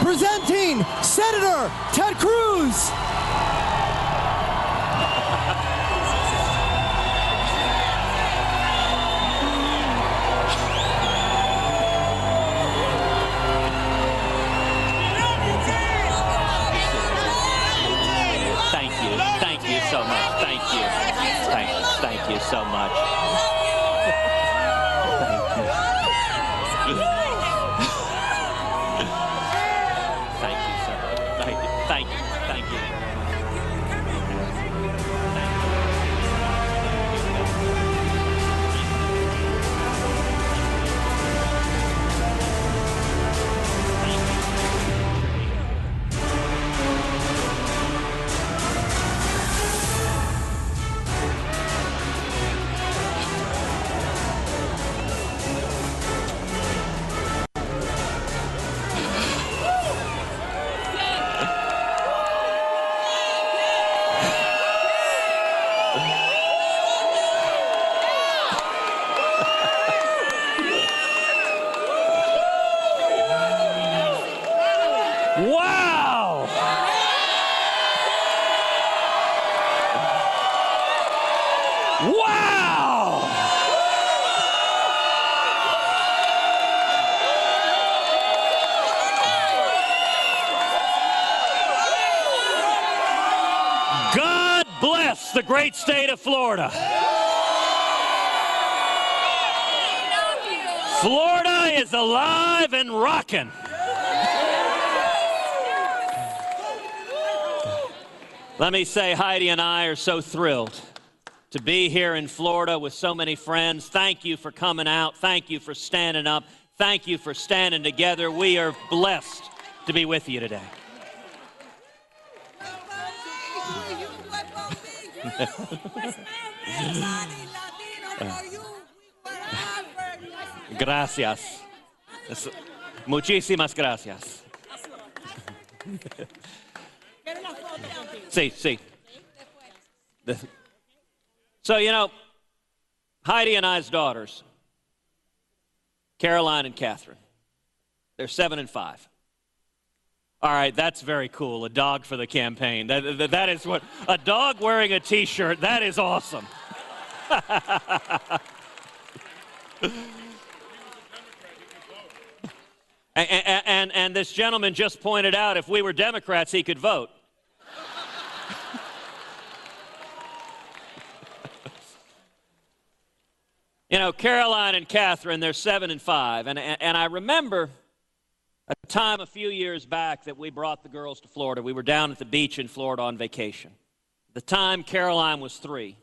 presenting Senator Ted Cruz. Thank you so much. Thank you. Thank you so much. Thank you so much. Thank you. Thank you. Thank you. Wow! Wow! God bless the great state of Florida. Florida is alive and rocking. Let me say, Heidi and I are so thrilled to be here in Florida with so many friends. Thank you for coming out. Thank you for standing up. Thank you for standing together. We are blessed to be with you today. Gracias. Muchísimas gracias. Sí. So, you know, Heidi and I's daughters, Caroline and Catherine, they're 7 and 5. All right, that's very cool. A dog for the campaign. That is what, a dog wearing a T-shirt, that is awesome. And this gentleman just pointed out if we were Democrats, he could vote. You know, Caroline and Catherine, they're 7 and 5. And I remember a time a few years back that we brought the girls to Florida. We were down at the beach in Florida on vacation. At the time, Caroline was 3,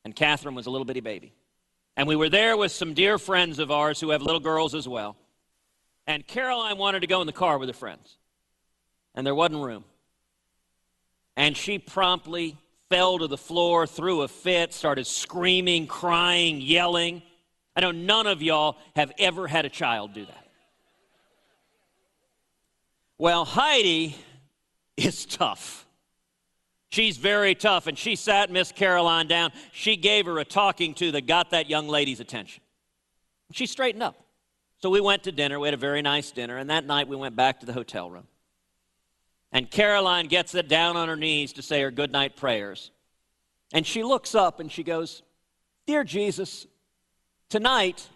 and Catherine was a little bitty baby. And we were there with some dear friends of ours who have little girls as well. And Caroline wanted to go in the car with her friends. And there wasn't room. And she promptly fell to the floor, threw a fit, started screaming, crying, yelling. I know none of y'all have ever had a child do that. Well, Heidi is tough. She's very tough, and she sat Miss Caroline down. She gave her a talking to that got that young lady's attention. She straightened up. So we went to dinner. We had a very nice dinner, and that night we went back to the hotel room. And Caroline gets it down on her knees to say her goodnight prayers. And she looks up and she goes, "Dear Jesus, tonight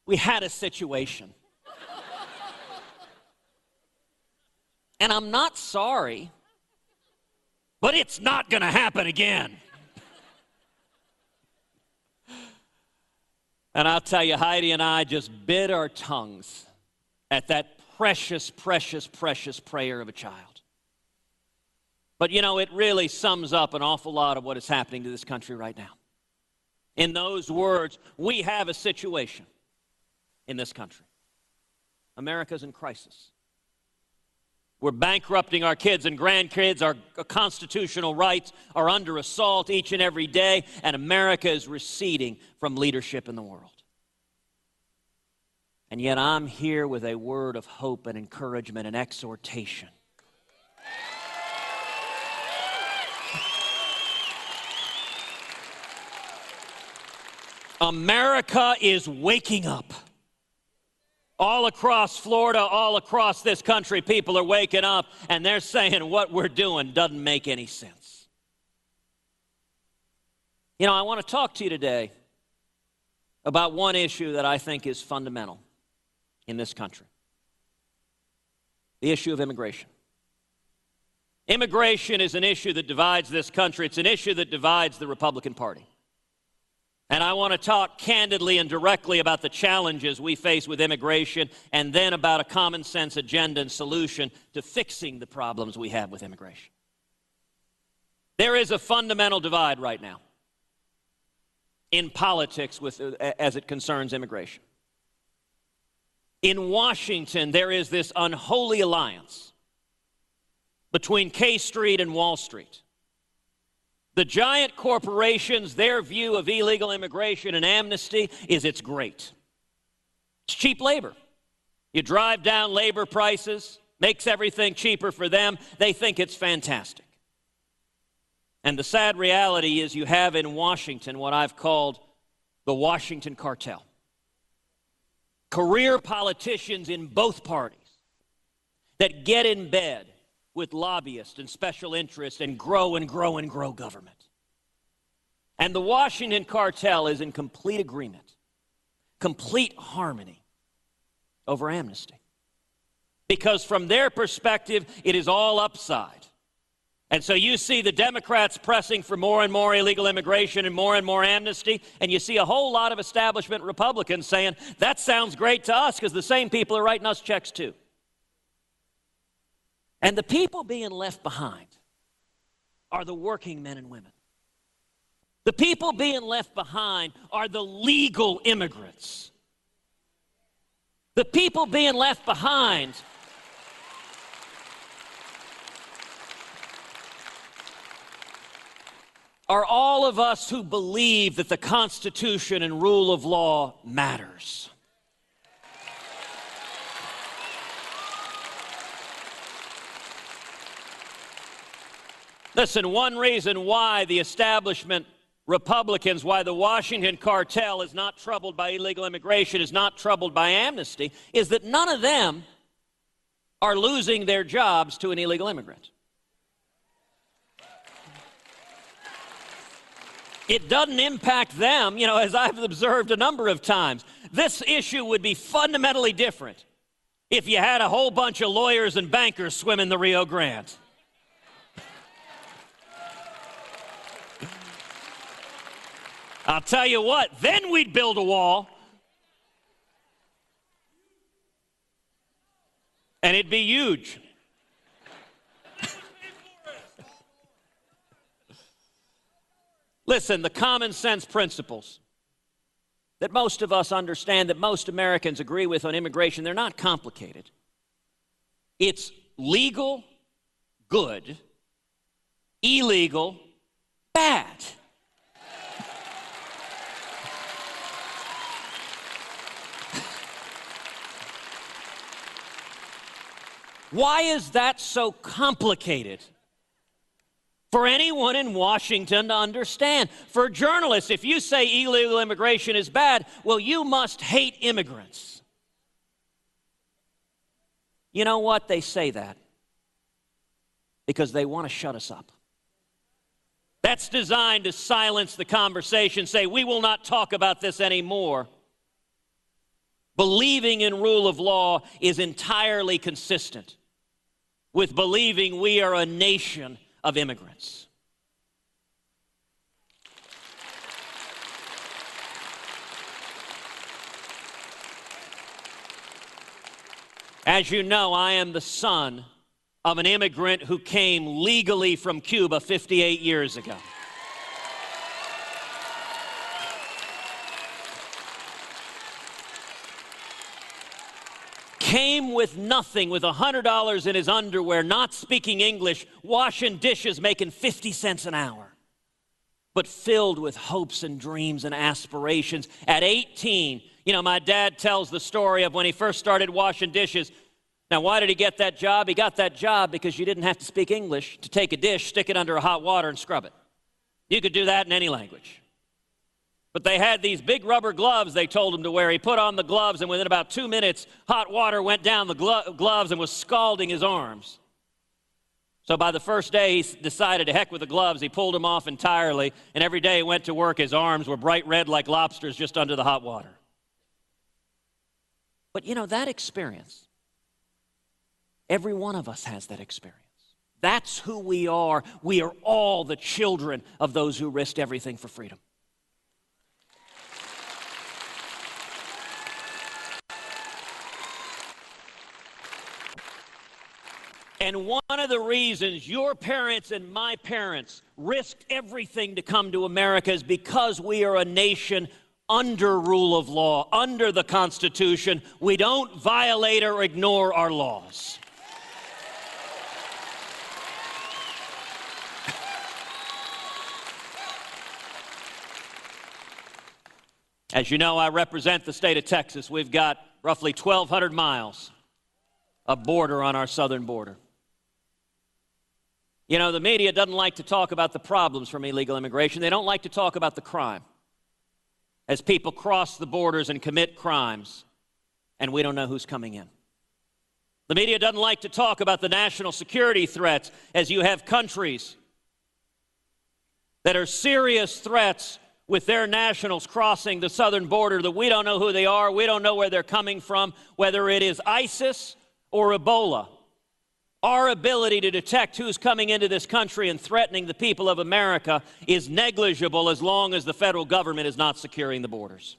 we had a situation. And I'm not sorry, but it's not going to happen again." And I'll tell you, Heidi and I just bit our tongues at that precious, precious, precious prayer of a child. But, you know, it really sums up an awful lot of what is happening to this country right now. In those words, we have a situation in this country. America's in crisis. We're bankrupting our kids and grandkids. Our constitutional rights are under assault each and every day, and America is receding from leadership in the world. And yet I'm here with a word of hope and encouragement and exhortation. America is waking up. All across Florida, all across this country, people are waking up and they're saying what we're doing doesn't make any sense. You know, I want to talk to you today about one issue that I think is fundamental in this country. The issue of immigration. Immigration is an issue that divides this country. It's an issue that divides the Republican Party. And I want to talk candidly and directly about the challenges we face with immigration, and then about a common sense agenda and solution to fixing the problems we have with immigration. There is a fundamental divide right now in politics as it concerns immigration. In Washington, there is this unholy alliance between K Street and Wall Street. The giant corporations, their view of illegal immigration and amnesty is it's great. It's cheap labor. You drive down labor prices, makes everything cheaper for them. They think it's fantastic. And the sad reality is you have in Washington what I've called the Washington cartel. Career politicians in both parties that get in bed with lobbyists and special interests and grow and grow and grow government. And the Washington cartel is in complete agreement, complete harmony over amnesty. Because from their perspective, it is all upside. And so you see the Democrats pressing for more and more illegal immigration and more amnesty, and you see a whole lot of establishment Republicans saying, that sounds great to us because the same people are writing us checks too. And the people being left behind are the working men and women. The people being left behind are the legal immigrants. The people being left behind are all of us who believe that the Constitution and rule of law matters. Listen, one reason why the establishment Republicans, why the Washington cartel is not troubled by illegal immigration, is not troubled by amnesty, is that none of them are losing their jobs to an illegal immigrant. It doesn't impact them, you know, as I've observed a number of times. This issue would be fundamentally different if you had a whole bunch of lawyers and bankers swimming the Rio Grande. I'll tell you what, then we'd build a wall. And it'd be huge. Listen, the common sense principles that most of us understand, that most Americans agree with on immigration, they're not complicated. It's legal, good, illegal, bad. Why is that so complicated for anyone in Washington to understand? For journalists, if you say illegal immigration is bad, well, you must hate immigrants. You know what? They say that because they want to shut us up. That's designed to silence the conversation, say, we will not talk about this anymore. Believing in rule of law is entirely consistent with believing we are a nation of immigrants. As you know, I am the son of an immigrant who came legally from Cuba 58 years ago. Came with nothing, with $100 in his underwear, not speaking English, washing dishes, making 50 cents an hour, but filled with hopes and dreams and aspirations. At 18, you know, my dad tells the story of when he first started washing dishes. Now, why did he get that job? He got that job because you didn't have to speak English to take a dish, stick it under a hot water, and scrub it. You could do that in any language. But they had these big rubber gloves they told him to wear. He put on the gloves, and within about 2 minutes, hot water went down the gloves and was scalding his arms. So by the first day, he decided to heck with the gloves. He pulled them off entirely, and every day he went to work, his arms were bright red like lobsters just under the hot water. But you know, that experience, every one of us has that experience. That's who we are. We are all the children of those who risked everything for freedom. And one of the reasons your parents and my parents risked everything to come to America is because we are a nation under rule of law, under the Constitution. We don't violate or ignore our laws. As you know, I represent the state of Texas. We've got roughly 1,200 miles of border on our southern border. You know, the media doesn't like to talk about the problems from illegal immigration. They don't like to talk about the crime as people cross the borders and commit crimes, and we don't know who's coming in. The media doesn't like to talk about the national security threats as you have countries that are serious threats with their nationals crossing the southern border that we don't know who they are, we don't know where they're coming from, whether it is ISIS or Ebola. Our ability to detect who's coming into this country and threatening the people of America is negligible as long as the federal government is not securing the borders.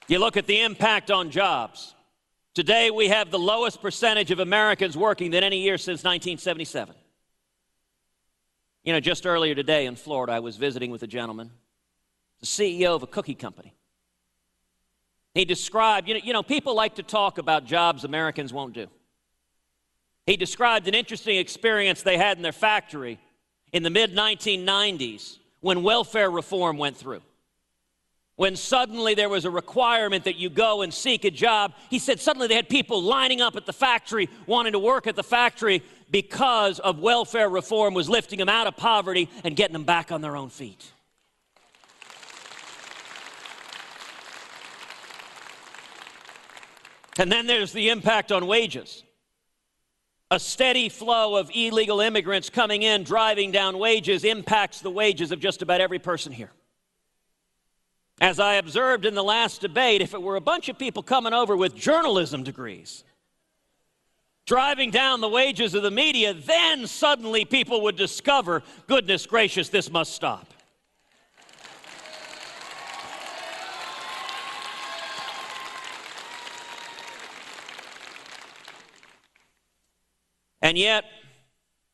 You look at the impact on jobs. Today we have the lowest percentage of Americans working than any year since 1977. You know, just earlier today in Florida, I was visiting with a gentleman, the CEO of a cookie company. He described, you know, people like to talk about jobs Americans won't do. He described an interesting experience they had in their factory in the mid-1990s when welfare reform went through. When suddenly there was a requirement that you go and seek a job, he said suddenly they had people lining up at the factory, wanting to work at the factory because of welfare reform was lifting them out of poverty and getting them back on their own feet. And then there's the impact on wages. A steady flow of illegal immigrants coming in, driving down wages, impacts the wages of just about every person here. As I observed in the last debate, if it were a bunch of people coming over with journalism degrees, driving down the wages of the media, then suddenly people would discover, goodness gracious, this must stop. And yet,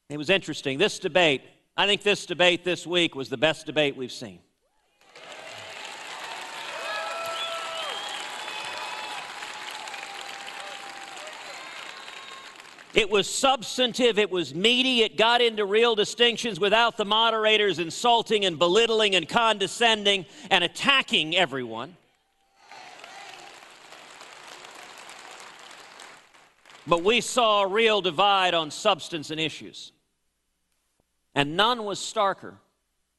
it was interesting. This debate, I think this debate this week was the best debate we've seen. It was substantive, it was meaty, it got into real distinctions without the moderators insulting and belittling and condescending and attacking everyone. But we saw a real divide on substance and issues. And none was starker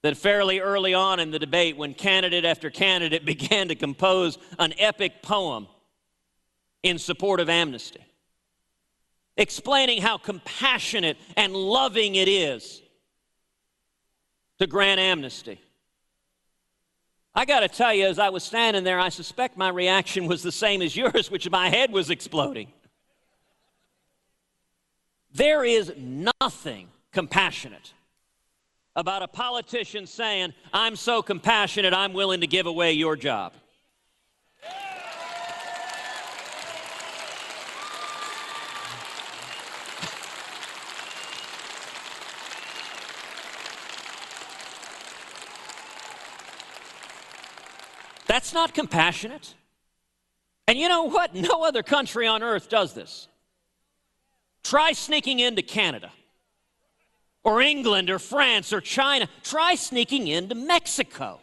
than fairly early on in the debate when candidate after candidate began to compose an epic poem in support of amnesty, explaining how compassionate and loving it is to grant amnesty. I got to tell you, as I was standing there, I suspect my reaction was the same as yours, which my head was exploding. There is nothing compassionate about a politician saying, I'm so compassionate, I'm willing to give away your job. That's not compassionate. And you know what? No other country on earth does this. Try sneaking into Canada, or England, or France, or China. Try sneaking into Mexico.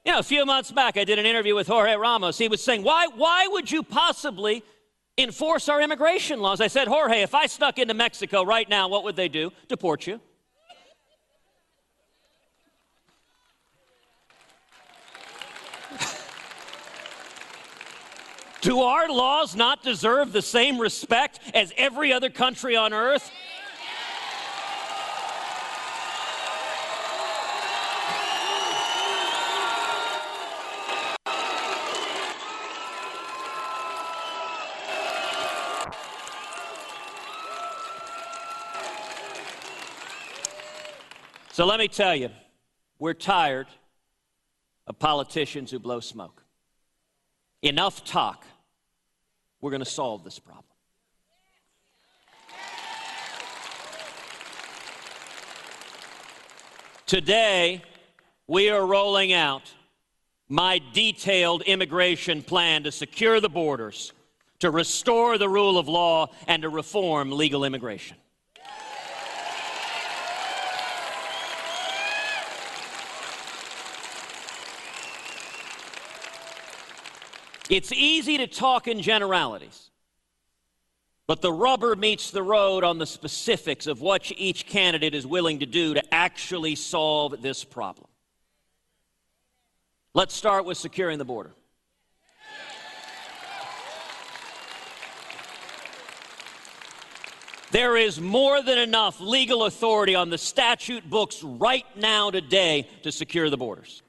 You know, a few months back, I did an interview with Jorge Ramos. He was saying, why would you possibly enforce our immigration laws. I said, Jorge, if I snuck into Mexico right now, what would they do? Deport you. Do our laws not deserve the same respect as every other country on earth? So let me tell you, we're tired of politicians who blow smoke. Enough talk. We're going to solve this problem. Today, we are rolling out my detailed immigration plan to secure the borders, to restore the rule of law, and to reform legal immigration. It's easy to talk in generalities, but the rubber meets the road on the specifics of what each candidate is willing to do to actually solve this problem. Let's start with securing the border. There is more than enough legal authority on the statute books right now today to secure the borders.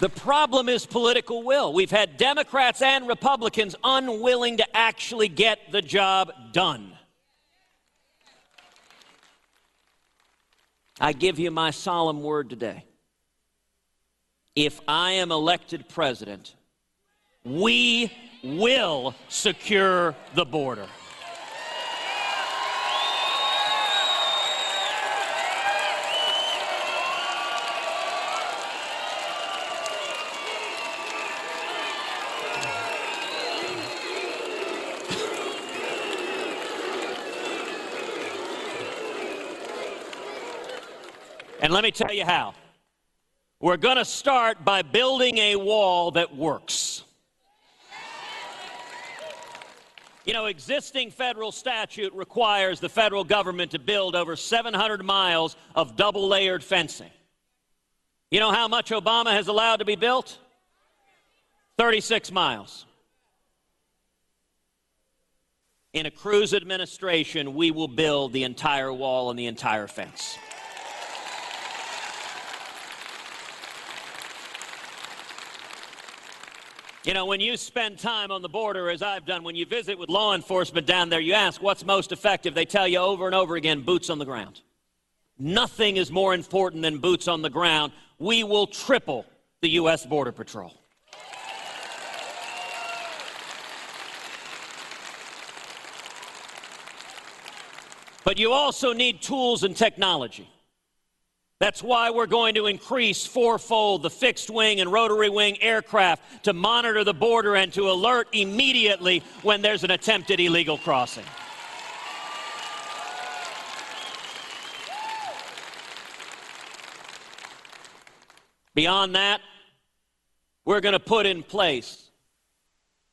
The problem is political will. We've had Democrats and Republicans unwilling to actually get the job done. I give you my solemn word today. If I am elected president, we will secure the border. And let me tell you how. We're going to start by building a wall that works. You know, existing federal statute requires the federal government to build over 700 miles of double-layered fencing. You know how much Obama has allowed to be built? 36 miles. In a Cruz administration, we will build the entire wall and the entire fence. You know, when you spend time on the border, as I've done, when you visit with law enforcement down there, you ask what's most effective. They tell you over and over again, boots on the ground. Nothing is more important than boots on the ground. We will triple the U.S. Border Patrol. But you also need tools and technology. That's why we're going to increase fourfold the fixed-wing and rotary-wing aircraft to monitor the border and to alert immediately when there's an attempted illegal crossing. Beyond that, we're going to put in place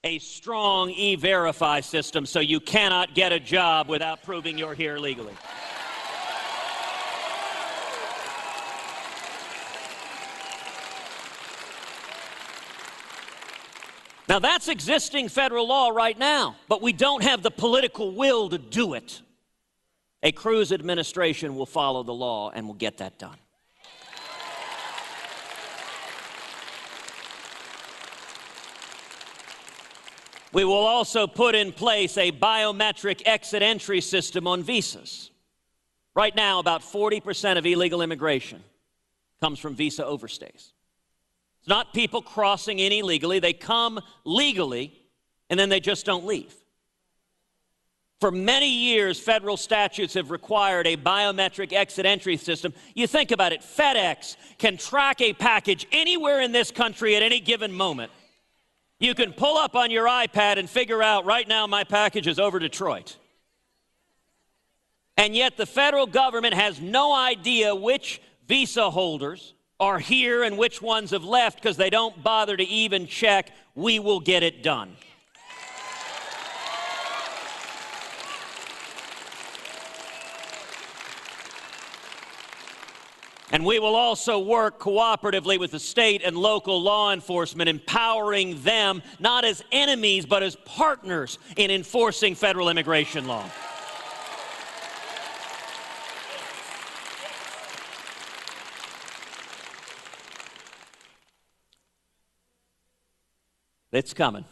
a strong e-verify system so you cannot get a job without proving you're here legally. Now, that's existing federal law right now, but we don't have the political will to do it. A Cruz administration will follow the law and will get that done. We will also put in place a biometric exit-entry system on visas. Right now, about 40% of illegal immigration comes from visa overstays. It's not people crossing in illegally. They come legally, and then they just don't leave. For many years, federal statutes have required a biometric exit-entry system. You think about it, FedEx can track a package anywhere in this country at any given moment. You can pull up on your iPad and figure out, right now my package is over Detroit. And yet the federal government has no idea which visa holders are here and which ones have left because they don't bother to even check, we will get it done. And we will also work cooperatively with the state and local law enforcement, empowering them not as enemies but as partners in enforcing federal immigration law. It's coming.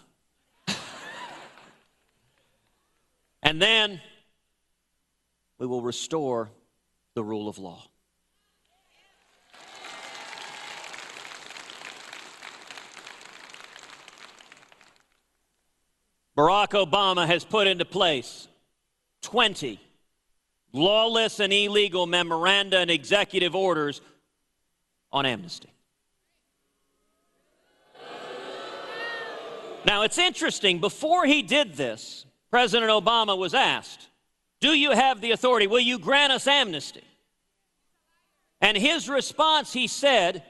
And then we will restore the rule of law. Barack Obama has put into place 20 lawless and illegal memoranda and executive orders on amnesty. Now, it's interesting. Before he did this, President Obama was asked, "Do you have the authority? Will you grant us amnesty?" And his response, he said,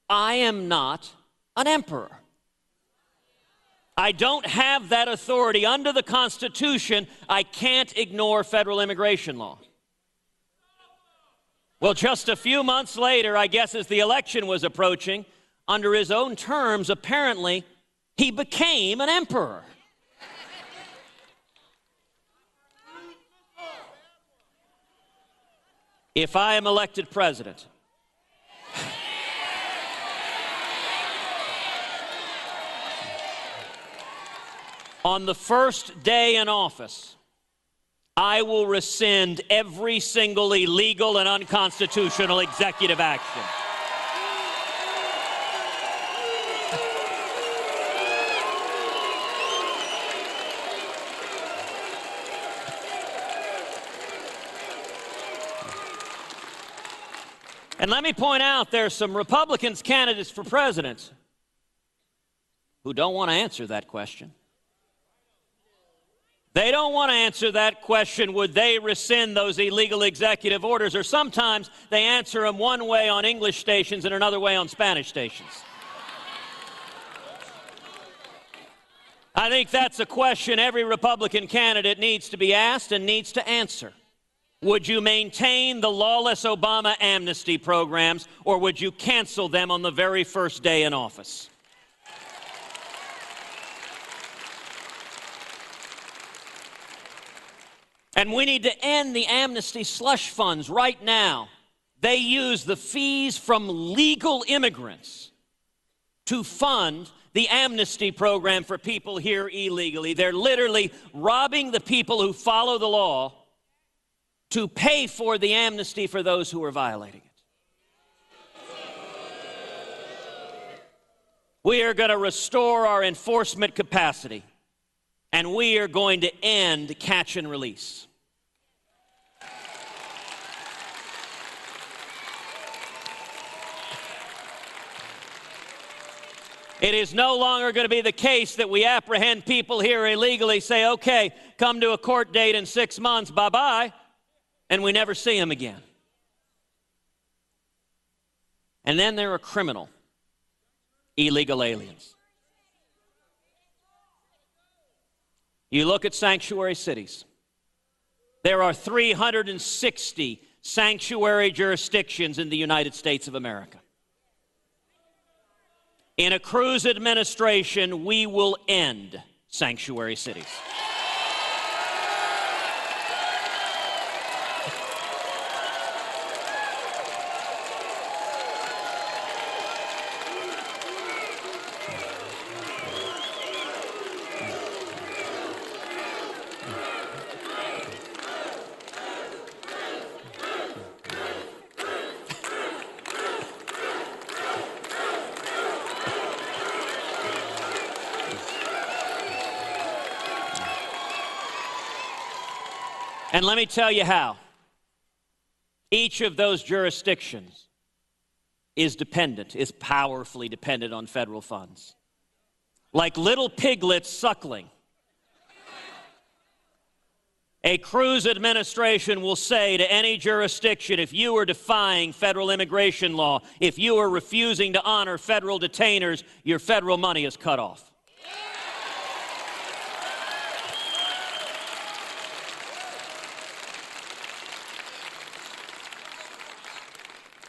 "I am not an emperor. I don't have that authority under the Constitution. I can't ignore federal immigration law." Well, just a few months later, I guess as the election was approaching, under his own terms, apparently, he became an emperor. If I am elected president, on the first day in office, I will rescind every single illegal and unconstitutional executive action. And let me point out, there are some Republican candidates for president who don't want to answer that question. They don't want to answer that question, would they rescind those illegal executive orders? Or sometimes they answer them one way on English stations and another way on Spanish stations. I think that's a question every Republican candidate needs to be asked and needs to answer. Would you maintain the lawless Obama amnesty programs, or would you cancel them on the very first day in office? And we need to end the amnesty slush funds right now. They use the fees from legal immigrants to fund the amnesty program for people here illegally. They're literally robbing the people who follow the law to pay for the amnesty for those who are violating it. We are going to restore our enforcement capacity, and we are going to end catch and release. It is no longer going to be the case that we apprehend people here illegally, say, okay, come to a court date in 6 months, bye-bye, and we never see them again. And then there are criminal, illegal aliens. You look at sanctuary cities. There are 360 sanctuary jurisdictions in the United States of America. In a Cruz administration, we will end sanctuary cities. And let me tell you how. Each of those jurisdictions is powerfully dependent on federal funds. Like little piglets suckling. A Cruz administration will say to any jurisdiction, if you are defying federal immigration law, if you are refusing to honor federal detainers, your federal money is cut off.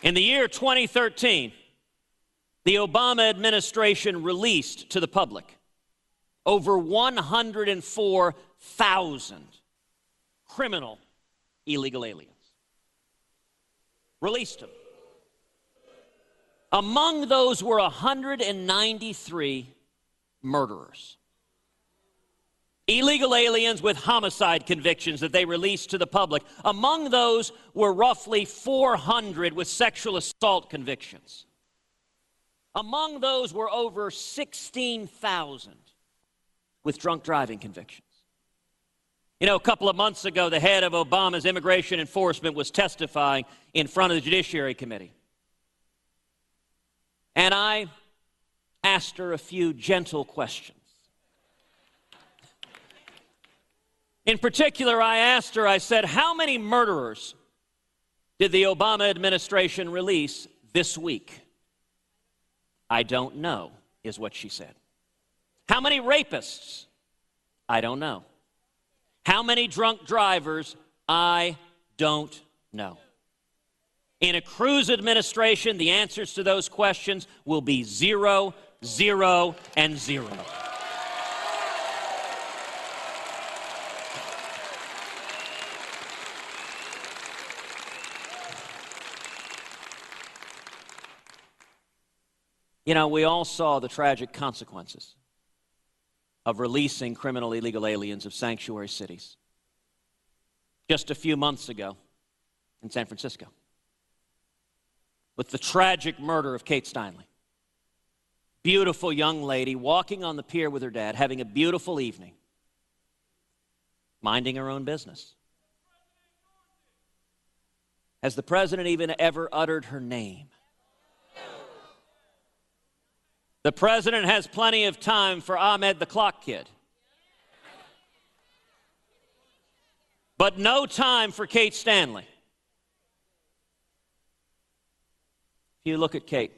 In the year 2013, the Obama administration released to the public over 104,000 criminal illegal aliens. Released them. Among those were 193 murderers. Illegal aliens with homicide convictions that they released to the public. Among those were roughly 400 with sexual assault convictions. Among those were over 16,000 with drunk driving convictions. You know, a couple of months ago, the head of Obama's immigration enforcement was testifying in front of the Judiciary Committee. And I asked her a few gentle questions. In particular, I asked her, I said, how many murderers did the Obama administration release this week? I don't know, is what she said. How many rapists? I don't know. How many drunk drivers? I don't know. In a Cruz administration, the answers to those questions will be 0, 0, and 0. You know, we all saw the tragic consequences of releasing criminal illegal aliens of sanctuary cities just a few months ago in San Francisco with the tragic murder of Kate Steinle. Beautiful young lady walking on the pier with her dad, having a beautiful evening, minding her own business. Has the president even ever uttered her name? The president has plenty of time for Ahmed the Clock Kid, but no time for Kate Steinle. If you look at Kate,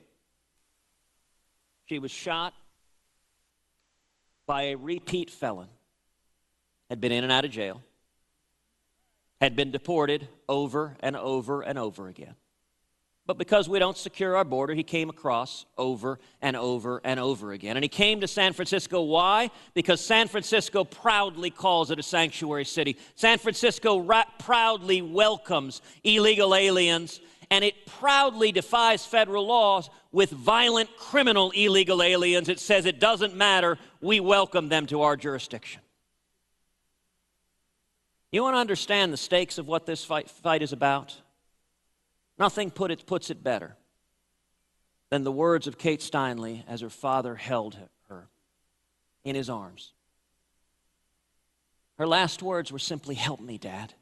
she was shot by a repeat felon, had been in and out of jail, had been deported over and over and over again. But because we don't secure our border, he came across over and over and over again. And he came to San Francisco. Why? Because San Francisco proudly calls it a sanctuary city. San Francisco proudly welcomes illegal aliens, and it proudly defies federal laws with violent criminal illegal aliens. It says it doesn't matter, we welcome them to our jurisdiction. You want to understand the stakes of what this fight is about? Nothing puts it better than the words of Kate Steinle as her father held her in his arms. Her last words were simply, "Help me, Dad."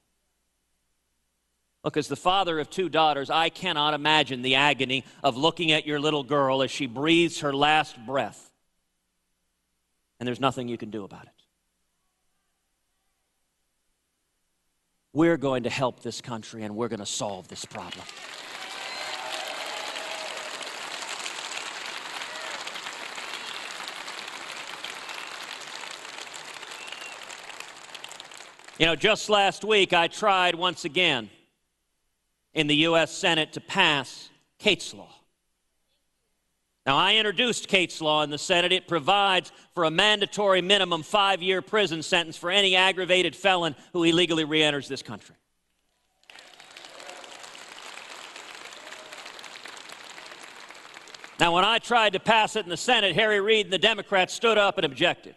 Look, as the father of two daughters, I cannot imagine the agony of looking at your little girl as she breathes her last breath, and there's nothing you can do about it. We're going to help this country, and we're going to solve this problem. You know, just last week, I tried once again in the U.S. Senate to pass Kate's Law. Now, I introduced Kate's Law in the Senate. It provides for a mandatory minimum 5-year prison sentence for any aggravated felon who illegally re-enters this country. Now, when I tried to pass it in the Senate, Harry Reid and the Democrats stood up and objected.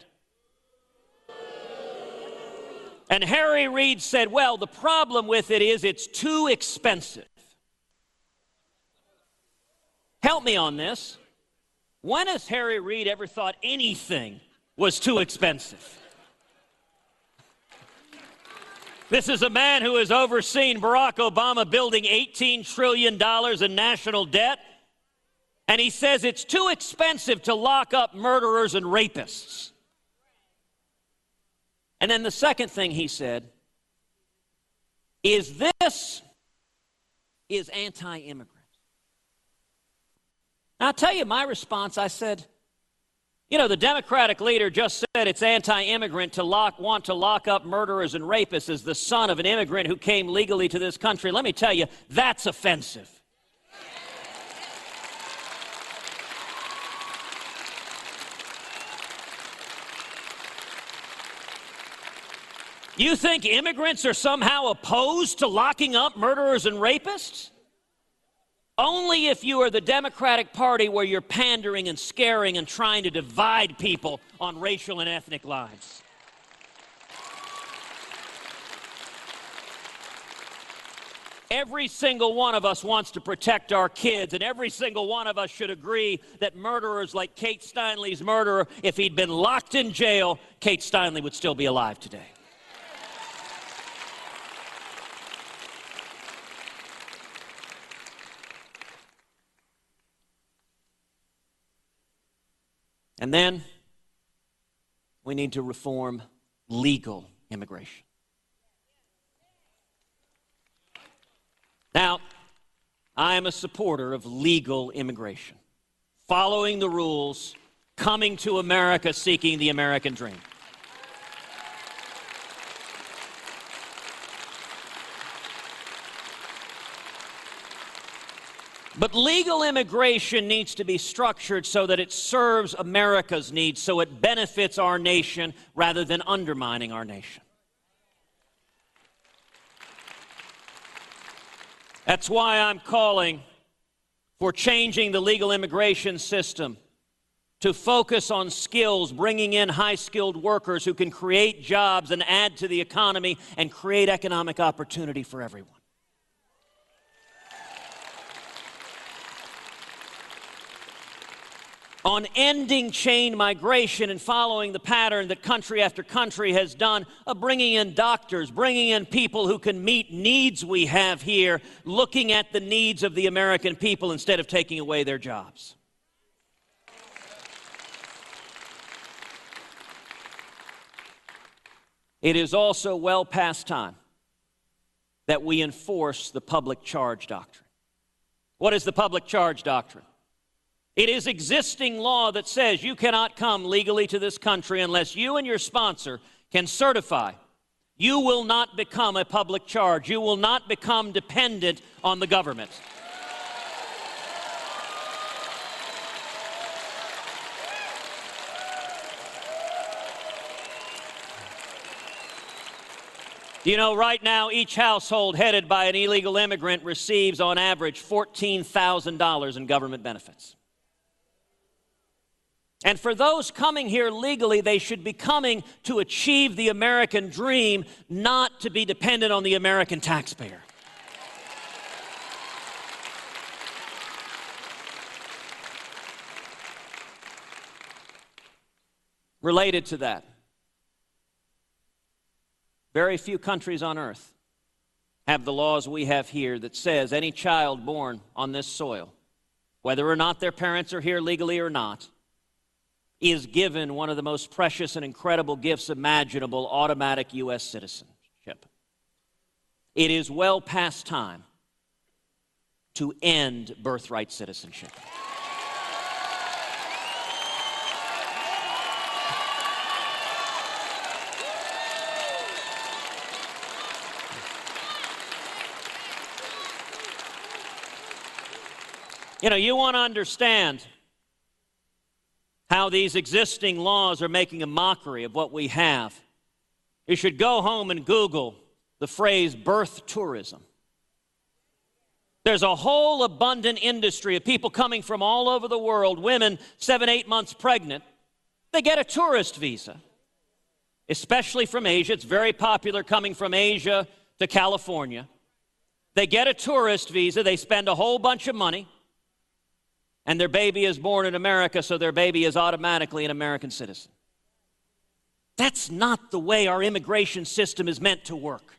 And Harry Reid said, well, the problem with it is it's too expensive. Help me on this. When has Harry Reid ever thought anything was too expensive? This is a man who has overseen Barack Obama building $18 trillion in national debt, and he says it's too expensive to lock up murderers and rapists. And then the second thing he said is anti-immigrant. Now, I'll tell you my response. I said, you know, the Democratic leader just said it's anti-immigrant to want to lock up murderers and rapists as the son of an immigrant who came legally to this country. Let me tell you, that's offensive. You think immigrants are somehow opposed to locking up murderers and rapists? Only if you are the Democratic Party, where you're pandering and scaring and trying to divide people on racial and ethnic lines. Every single one of us wants to protect our kids, and every single one of us should agree that murderers like Kate Steinle's murderer, if he'd been locked in jail, Kate Steinle would still be alive today. And then we need to reform legal immigration. Now, I am a supporter of legal immigration, following the rules, coming to America seeking the American dream. But legal immigration needs to be structured so that it serves America's needs, so it benefits our nation rather than undermining our nation. That's why I'm calling for changing the legal immigration system to focus on skills, bringing in high-skilled workers who can create jobs and add to the economy and create economic opportunity for everyone. On ending chain migration and following the pattern that country after country has done of bringing in doctors, bringing in people who can meet needs we have here, looking at the needs of the American people instead of taking away their jobs. It is also well past time that we enforce the public charge doctrine. What is the public charge doctrine? It is existing law that says you cannot come legally to this country unless you and your sponsor can certify you will not become a public charge. You will not become dependent on the government. You know, right now, each household headed by an illegal immigrant receives, on average, $14,000 in government benefits. And for those coming here legally, they should be coming to achieve the American dream, not to be dependent on the American taxpayer. Related to that, very few countries on earth have the laws we have here that says any child born on this soil, whether or not their parents are here legally or not, is given one of the most precious and incredible gifts imaginable, automatic U.S. citizenship. It is well past time to end birthright citizenship. You know, you want to understand how these existing laws are making a mockery of what we have. You should go home and Google the phrase birth tourism. There's a whole abundant industry of people coming from all over the world, women 7, 8 months pregnant. They get a tourist visa, especially from Asia. It's very popular coming from Asia to California. They get a tourist visa. They spend a whole bunch of money. And their baby is born in America, so their baby is automatically an American citizen. That's not the way our immigration system is meant to work.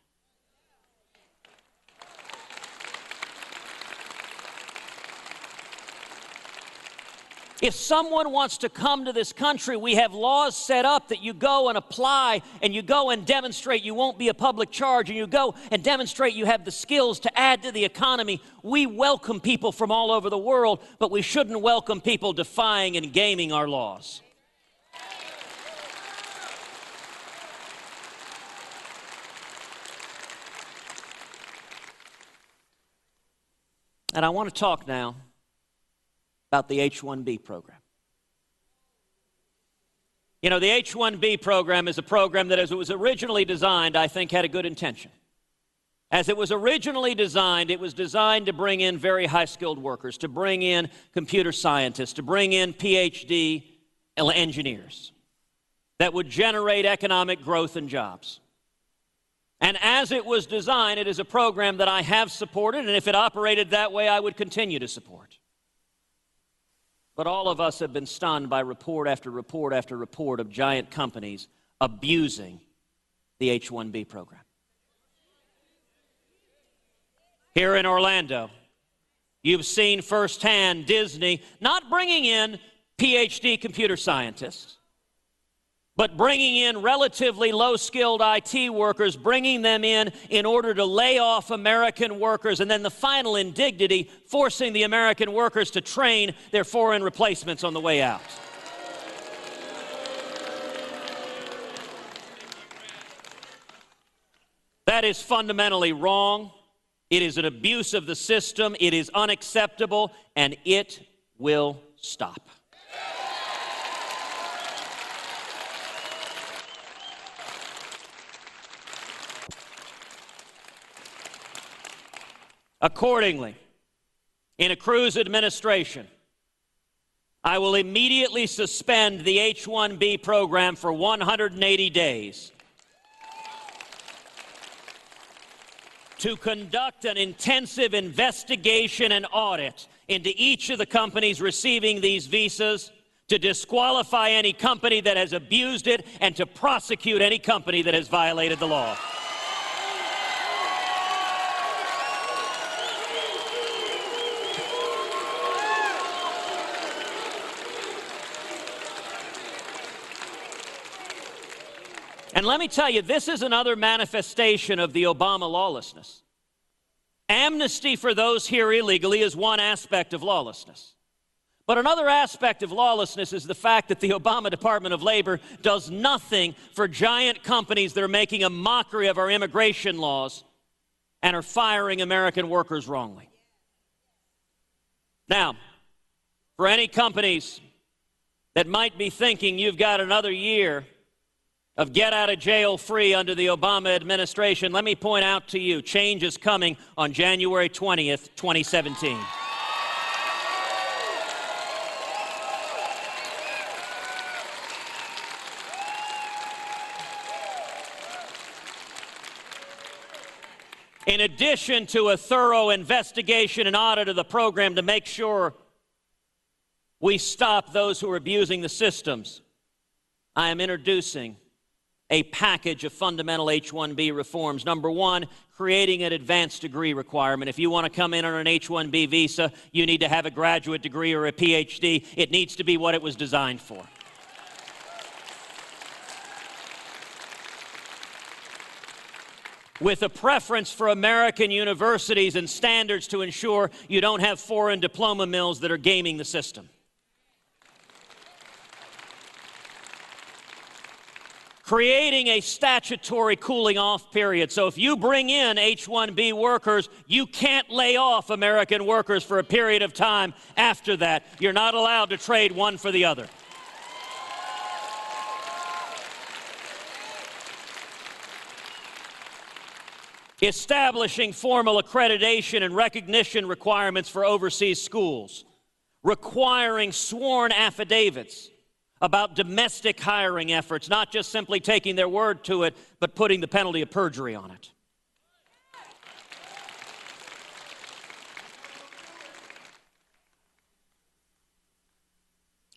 If someone wants to come to this country, we have laws set up that you go and apply, and you go and demonstrate you won't be a public charge, and you go and demonstrate you have the skills to add to the economy. We welcome people from all over the world, but we shouldn't welcome people defying and gaming our laws. And I want to talk now about the H-1B program. You know, the H-1B program is a program that, as it was originally designed, I think had a good intention. As it was originally designed, it was designed to bring in very high-skilled workers, to bring in computer scientists, to bring in PhD engineers that would generate economic growth and jobs. And as it was designed, it is a program that I have supported, and if it operated that way, I would continue to support. But all of us have been stunned by report after report after report of giant companies abusing the H-1B program. Here in Orlando, you've seen firsthand Disney not bringing in PhD computer scientists, but bringing in relatively low-skilled IT workers, bringing them in order to lay off American workers, and then the final indignity, forcing the American workers to train their foreign replacements on the way out. That is fundamentally wrong. It is an abuse of the system. It is unacceptable, and it will stop. Accordingly, in a Cruz administration, I will immediately suspend the H-1B program for 180 days to conduct an intensive investigation and audit into each of the companies receiving these visas, to disqualify any company that has abused it, and to prosecute any company that has violated the law. And let me tell you, this is another manifestation of the Obama lawlessness. Amnesty for those here illegally is one aspect of lawlessness. But another aspect of lawlessness is the fact that the Obama Department of Labor does nothing for giant companies that are making a mockery of our immigration laws and are firing American workers wrongly. Now, for any companies that might be thinking you've got another year of get out of jail free under the Obama administration, let me point out to you, change is coming on January 20th, 2017. In addition to a thorough investigation and audit of the program to make sure we stop those who are abusing the systems, I am introducing a package of fundamental H-1B reforms. Number one, creating an advanced degree requirement. If you want to come in on an H-1B visa, you need to have a graduate degree or a PhD. It needs to be what it was designed for. With a preference for American universities and standards to ensure you don't have foreign diploma mills that are gaming the system. Creating a statutory cooling off period. So if you bring in H-1B workers, you can't lay off American workers for a period of time after that. You're not allowed to trade one for the other. Establishing formal accreditation and recognition requirements for overseas schools. Requiring sworn affidavits about domestic hiring efforts, not just simply taking their word to it, but putting the penalty of perjury on it.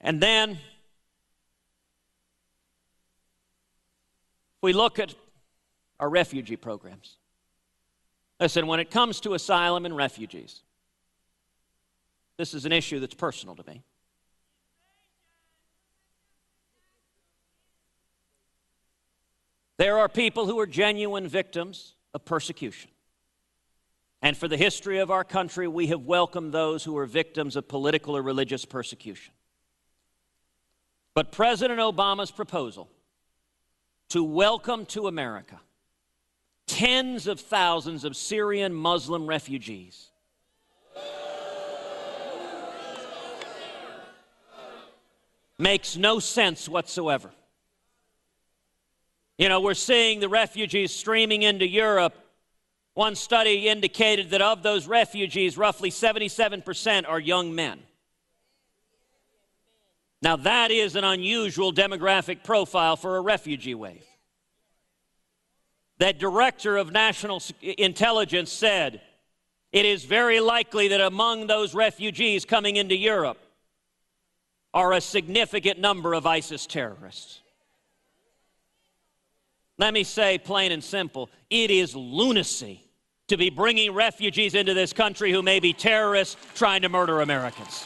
And then, we look at our refugee programs. Listen, when it comes to asylum and refugees, this is an issue that's personal to me. There are people who are genuine victims of persecution. And for the history of our country, we have welcomed those who are victims of political or religious persecution. But President Obama's proposal to welcome to America tens of thousands of Syrian Muslim refugees makes no sense whatsoever. You know, we're seeing the refugees streaming into Europe. One study indicated that of those refugees, roughly 77% are young men. Now, that is an unusual demographic profile for a refugee wave. That director of national intelligence said, it is very likely that among those refugees coming into Europe are a significant number of ISIS terrorists. Let me say plain and simple, it is lunacy to be bringing refugees into this country who may be terrorists trying to murder Americans.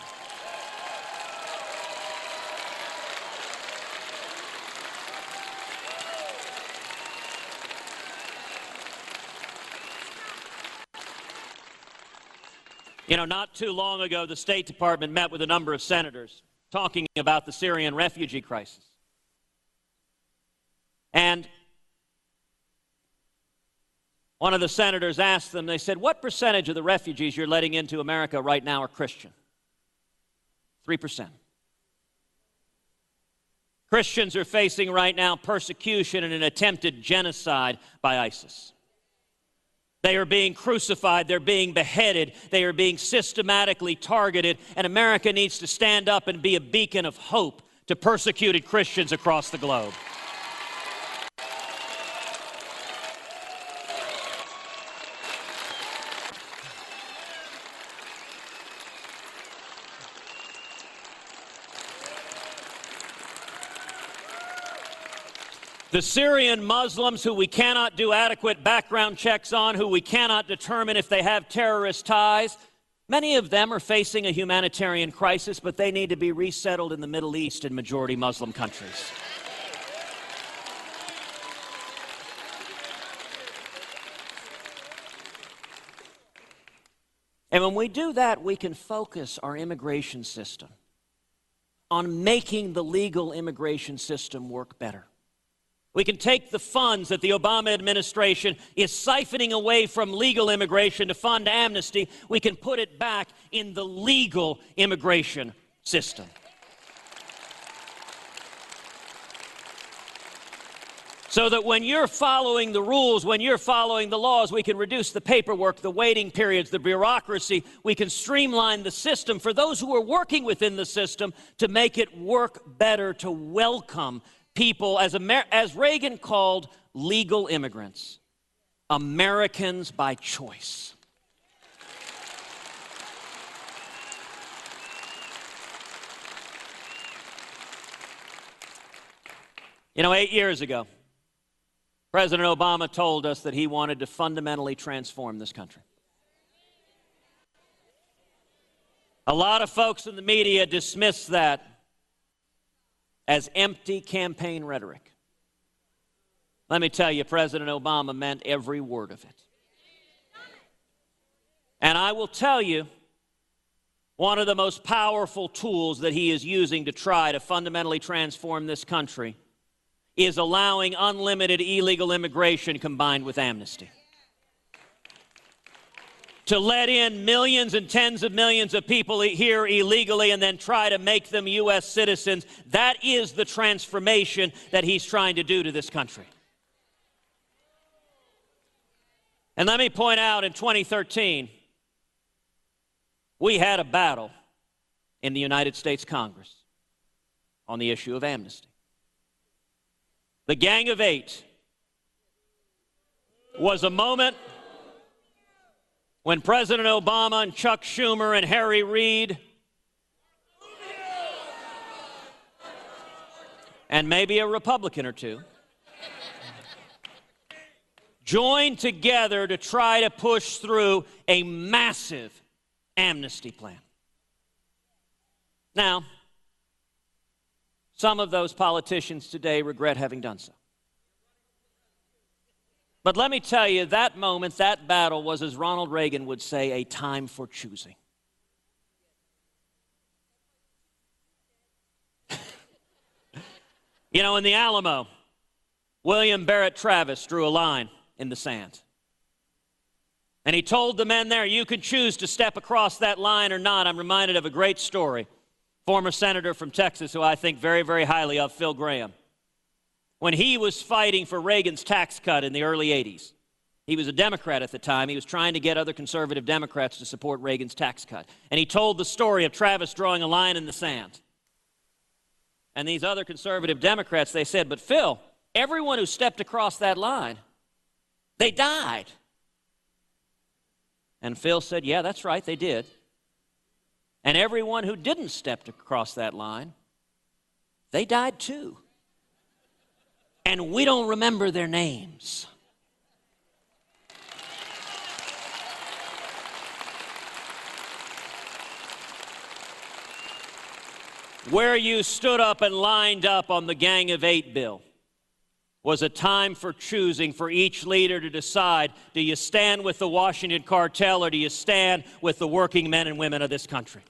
You know, not too long ago, the State Department met with a number of senators talking about the Syrian refugee crisis. And one of the senators asked them, they said, what percentage of the refugees you're letting into America right now are Christian? 3%. Christians are facing right now persecution and an attempted genocide by ISIS. They are being crucified, they're being beheaded, they are being systematically targeted, and America needs to stand up and be a beacon of hope to persecuted Christians across the globe. The Syrian Muslims who we cannot do adequate background checks on, who we cannot determine if they have terrorist ties, many of them are facing a humanitarian crisis, but they need to be resettled in the Middle East and majority Muslim countries. And when we do that, we can focus our immigration system on making the legal immigration system work better. We can take the funds that the Obama administration is siphoning away from legal immigration to fund amnesty. We can put it back in the legal immigration system. So that when you're following the rules, when you're following the laws, we can reduce the paperwork, the waiting periods, the bureaucracy. We can streamline the system for those who are working within the system to make it work better, to welcome people, as Reagan called legal immigrants, Americans by choice. You know, 8 years ago, President Obama told us that he wanted to fundamentally transform this country. A lot of folks in the media dismiss that as empty campaign rhetoric. Let me tell you, President Obama meant every word of it. And I will tell you, one of the most powerful tools that he is using to try to fundamentally transform this country is allowing unlimited illegal immigration combined with amnesty. To let in millions and tens of millions of people here illegally and then try to make them U.S. citizens, that is the transformation that he's trying to do to this country. And let me point out, in 2013, we had a battle in the United States Congress on the issue of amnesty. The Gang of Eight was a moment when President Obama and Chuck Schumer and Harry Reid and maybe a Republican or two joined together to try to push through a massive amnesty plan. Now, some of those politicians today regret having done so. But let me tell you, that moment, that battle was, as Ronald Reagan would say, a time for choosing. You know, in the Alamo, William Barrett Travis drew a line in the sand. And he told the men there, you can choose to step across that line or not. I'm reminded of a great story. Former senator from Texas, who I think very, very highly of, Phil Graham. When he was fighting for Reagan's tax cut in the early 80s, he was a Democrat at the time. He was trying to get other conservative Democrats to support Reagan's tax cut. And he told the story of Travis drawing a line in the sand. And these other conservative Democrats, they said, but Phil, everyone who stepped across that line, they died. And Phil said, yeah, that's right, they did. And everyone who didn't step across that line, they died too. And we don't remember their names. Where you stood up and lined up on the Gang of Eight bill was a time for choosing for each leader to decide, do you stand with the Washington cartel or do you stand with the working men and women of this country?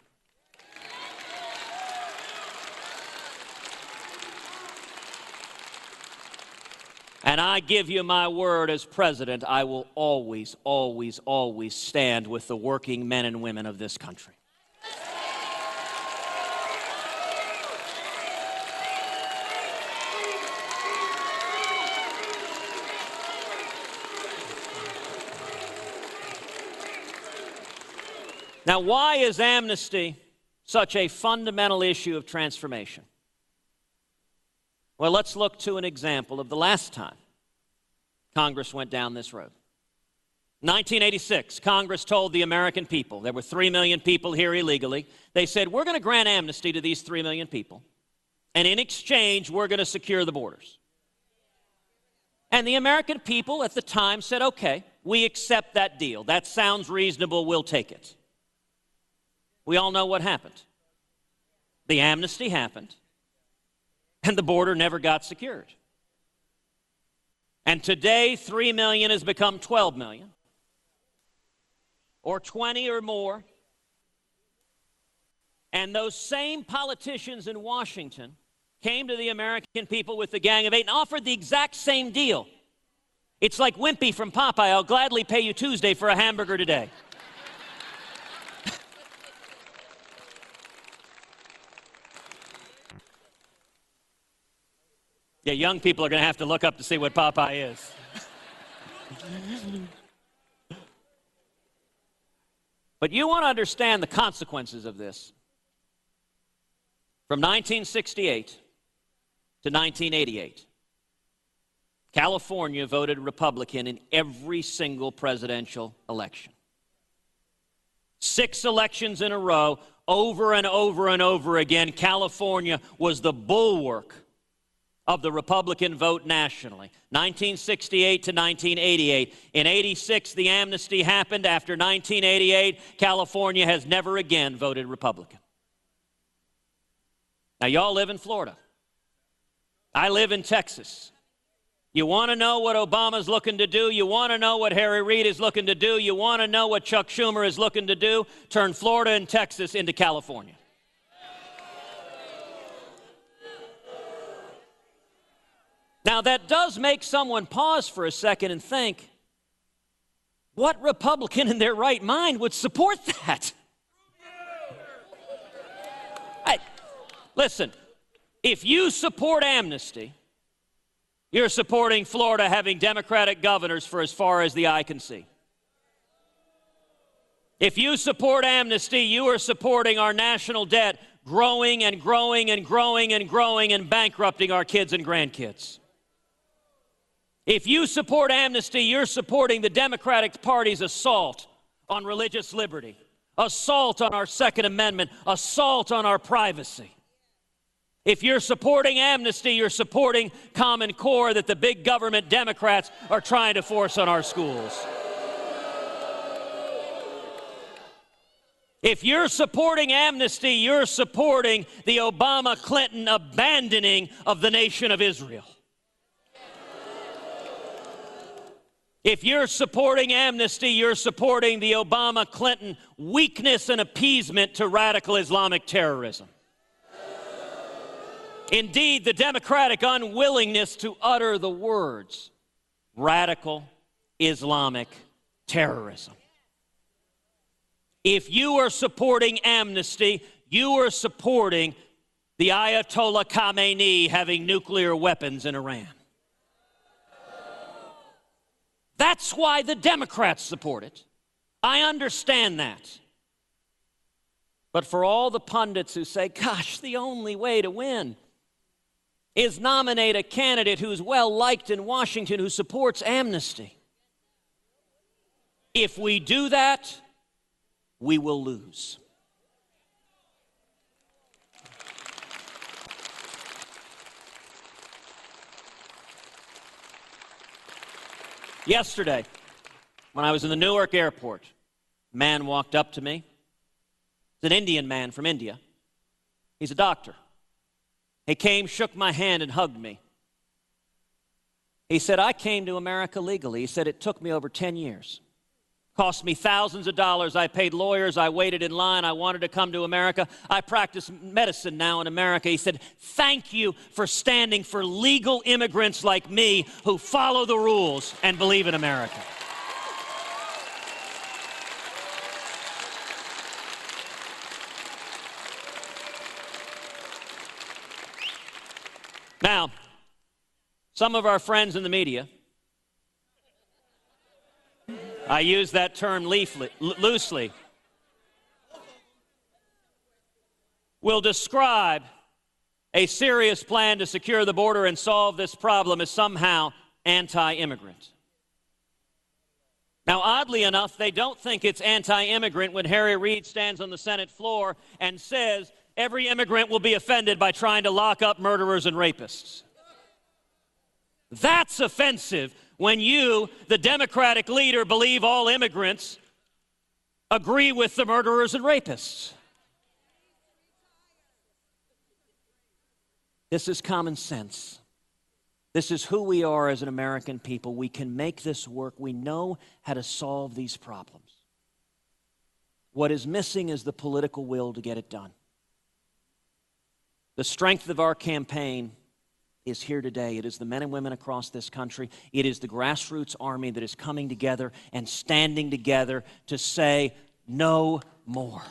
And I give you my word as president, I will always, always, always stand with the working men and women of this country. Now, why is amnesty such a fundamental issue of transformation? Well, let's look to an example of the last time Congress went down this road. 1986, Congress told the American people, there were 3 million people here illegally, they said, we're going to grant amnesty to these 3 million people, and in exchange, we're going to secure the borders. And the American people at the time said, okay, we accept that deal. That sounds reasonable, we'll take it. We all know what happened. The amnesty happened, and the border never got secured. And today, 3 million has become 12 million, or 20 or more. And those same politicians in Washington came to the American people with the Gang of Eight and offered the exact same deal. It's like Wimpy from Popeye, I'll gladly pay you Tuesday for a hamburger today. Yeah, young people are going to have to look up to see what Popeye is. But you want to understand the consequences of this. From 1968 to 1988, California voted Republican in every single presidential election. 6 elections in a row, over and over and over again, California was the bulwark of the Republican vote nationally. 1968 to 1988. In 86, the amnesty happened. After 1988, California has never again voted Republican. Now, y'all live in Florida. I live in Texas. You want to know what Obama's looking to do? You want to know what Harry Reid is looking to do? You want to know what Chuck Schumer is looking to do? Turn Florida and Texas into California. Now, that does make someone pause for a second and think, what Republican in their right mind would support that? Listen, if you support amnesty, you're supporting Florida having Democratic governors for as far as the eye can see. If you support amnesty, you are supporting our national debt growing and growing and growing and growing and bankrupting our kids and grandkids. If you support amnesty, you're supporting the Democratic Party's assault on religious liberty, assault on our Second Amendment, assault on our privacy. If you're supporting amnesty, you're supporting Common Core that the big government Democrats are trying to force on our schools. If you're supporting amnesty, you're supporting the Obama-Clinton abandoning of the nation of Israel. If you're supporting amnesty, you're supporting the Obama-Clinton weakness and appeasement to radical Islamic terrorism. Indeed, the Democratic unwillingness to utter the words radical Islamic terrorism. If you are supporting amnesty, you are supporting the Ayatollah Khamenei having nuclear weapons in Iran. That's why the Democrats support it. I understand that. But for all the pundits who say, gosh, the only way to win is nominate a candidate who's well-liked in Washington who supports amnesty. If we do that, we will lose. Yesterday, when I was in the Newark airport, a man walked up to me. It's an Indian man from India. He's a doctor. He came, shook my hand, and hugged me. He said, I came to America legally. He said, it took me over 10 years. Cost me thousands of dollars. I paid lawyers. I waited in line. I wanted to come to America. I practice medicine now in America. He said, thank you for standing for legal immigrants like me who follow the rules and believe in America. Now, some of our friends in the media, I use that term loosely, will describe a serious plan to secure the border and solve this problem as somehow anti-immigrant. Now, oddly enough, they don't think it's anti-immigrant when Harry Reid stands on the Senate floor and says every immigrant will be offended by trying to lock up murderers and rapists. That's offensive when you, the Democratic leader, believe all immigrants agree with the murderers and rapists. This is common sense. This is who we are as an American people. We can make this work. We know how to solve these problems. What is missing is the political will to get it done. The strength of our campaign is here today. It is the men and women across this country. It is the grassroots army that is coming together and standing together to say no more.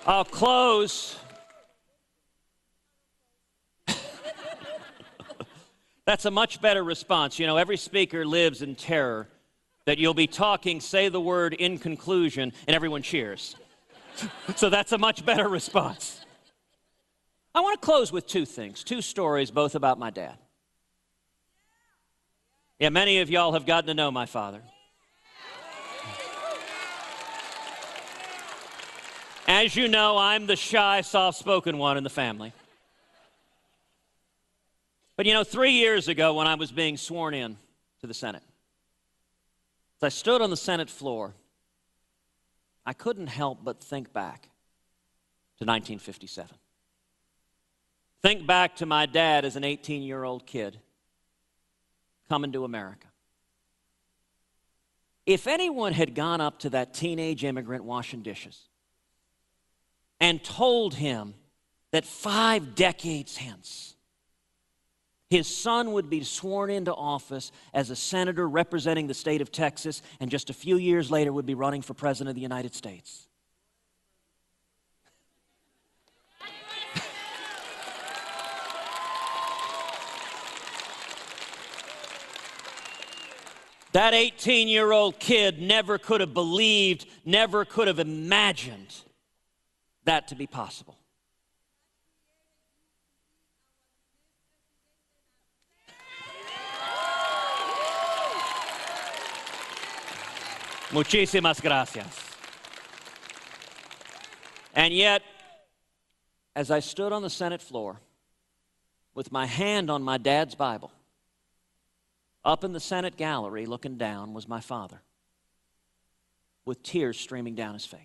I'll close. That's a much better response. You know, every speaker lives in terror that you'll be talking, say the word in conclusion, and everyone cheers. So that's a much better response. I want to close with two things, two stories, both about my dad. Yeah, many of y'all have gotten to know my father. As you know, I'm the shy, soft-spoken one in the family. But you know, 3 years ago when I was being sworn in to the Senate, as I stood on the Senate floor, I couldn't help but think back to 1957. Think back to my dad as an 18-year-old kid coming to America. If anyone had gone up to that teenage immigrant washing dishes and told him that 5 decades hence, his son would be sworn into office as a senator representing the state of Texas, and just a few years later would be running for president of the United States. That 18-year-old kid never could have believed, never could have imagined that to be possible. Muchísimas gracias. And yet, as I stood on the Senate floor with my hand on my dad's Bible, up in the Senate gallery looking down was my father with tears streaming down his face.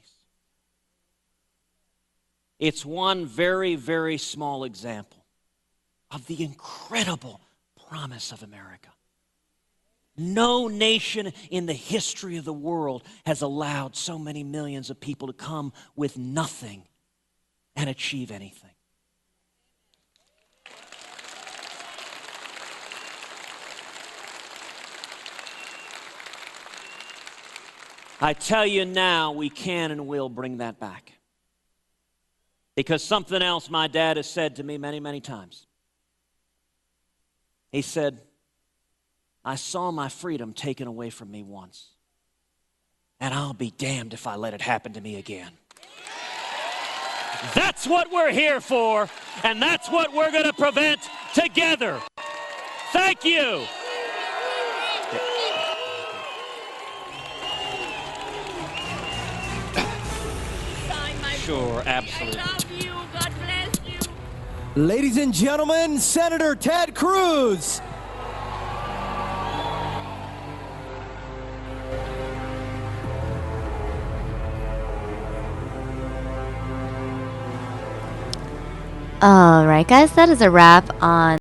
It's one very, very small example of the incredible promise of America. No nation in the history of the world has allowed so many millions of people to come with nothing and achieve anything. I tell you now, we can and will bring that back. Because something else my dad has said to me many, many times. He said, I saw my freedom taken away from me once, and I'll be damned if I let it happen to me again. That's what we're here for, and that's what we're going to prevent together. Thank you. Sure, absolutely. I love you. God bless you. Ladies and gentlemen, Senator Ted Cruz. All right, guys, that is a wrap on